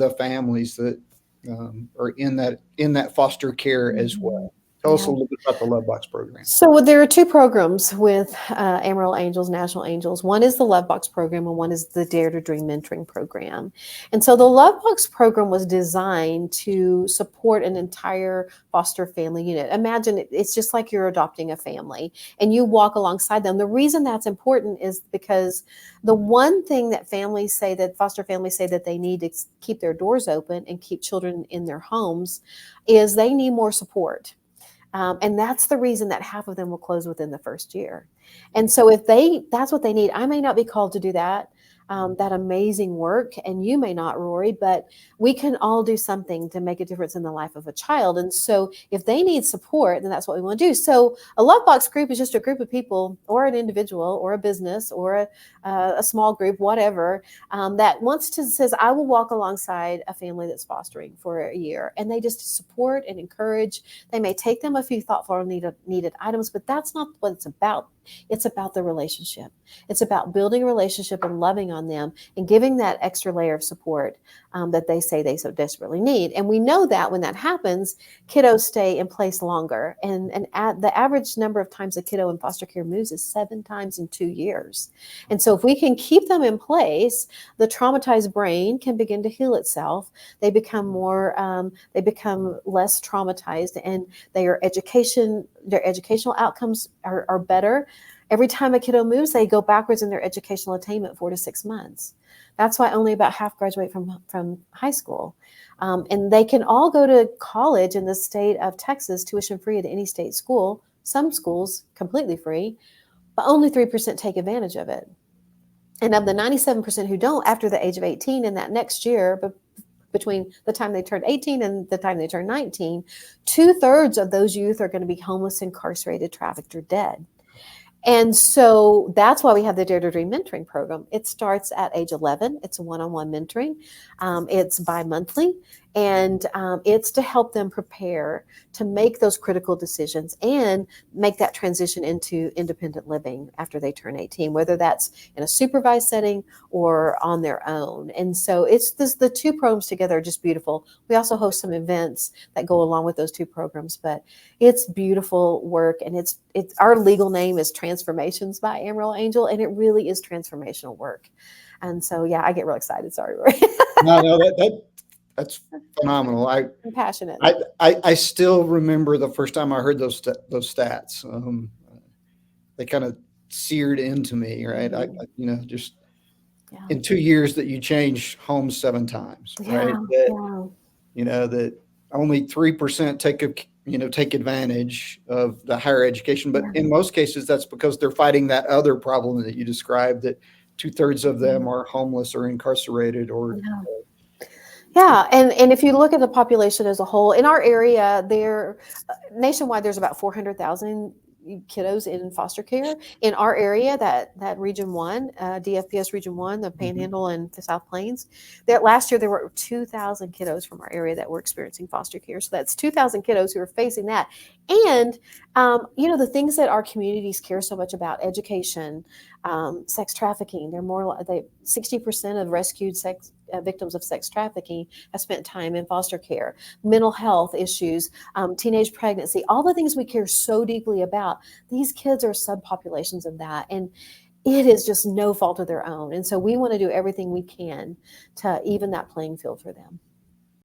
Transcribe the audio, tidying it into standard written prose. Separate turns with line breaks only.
the families that are in that foster care as well. Tell us
Yeah.
a little bit about the Love Box program.
So there are two programs with Amarillo Angels, National Angels. One is the Love Box program, and one is the Dare to Dream mentoring program. And so the Love Box program was designed to support an entire foster family unit. Imagine it's just like you're adopting a family, and you walk alongside them. The reason that's important is because the one thing that families say, that foster families say that they need to keep their doors open and keep children in their homes, is they need more support. And that's the reason that half of them will close within the first year. And so if that's what they need. I may not be called to do that amazing work, and you may not, Rory, but we can all do something to make a difference in the life of a child. And so if they need support, then that's what we want to do. So a Love Box group is just a group of people, or an individual, or a business, or a small group, whatever, that says, I will walk alongside a family that's fostering for a year, and they just support and encourage. They may take them a few thoughtful needed items, but that's not what it's about. It's about the relationship. It's about building a relationship and loving on them and giving that extra layer of support that they say they so desperately need. And we know that when that happens, kiddos stay in place longer. And the average number of times a kiddo in foster care moves is 7 times in 2 years. And so if we can keep them in place, the traumatized brain can begin to heal itself. They become less traumatized, and their educational outcomes are better. Every time a kiddo moves, they go backwards in their educational attainment 4 to 6 months. That's why only about half graduate from high school. And they can all go to college in the state of Texas, tuition free at any state school. Some schools completely free, but only 3% take advantage of it. And of the 97% who don't, after the age of 18 and that next year, but between the time they turn 18 and the time they turn 19, 2/3 of those youth are going to be homeless, incarcerated, trafficked, or dead. And so that's why we have the Dare to Dream mentoring program. It starts at age 11. It's a one-on-one mentoring. It's bi-monthly, and it's to help them prepare to make those critical decisions and make that transition into independent living after they turn 18, whether that's in a supervised setting or on their own. And so the two programs together are just beautiful. We also host some events that go along with those two programs, but it's beautiful work. And it's our legal name is Transformations by Amarillo Angel, and it really is transformational work. And so, yeah, I get real excited. Sorry, Roy.
No, that's phenomenal.
I'm passionate.
I still remember the first time I heard those stats. They kind of seared into me, right? Just in 2 years that you change homes 7 times, right? That only 3% take advantage of the higher education, but in most cases that's because they're fighting that other problem that you described, that 2/3 of them are homeless or incarcerated or.
Yeah, and if you look at the population as a whole, in our area, nationwide, there's about 400,000 kiddos in foster care. In our area, that Region 1, DFPS Region 1, the Panhandle and the South Plains, last year there were 2,000 kiddos from our area that were experiencing foster care. So that's 2,000 kiddos who are facing that. And, the things that our communities care so much about, education, sex trafficking, 60% of rescued victims of sex trafficking have spent time in foster care, mental health issues, teenage pregnancy, all the things we care so deeply about. These kids are subpopulations of that. And it is just no fault of their own. And so we want to do everything we can to even that playing field for them.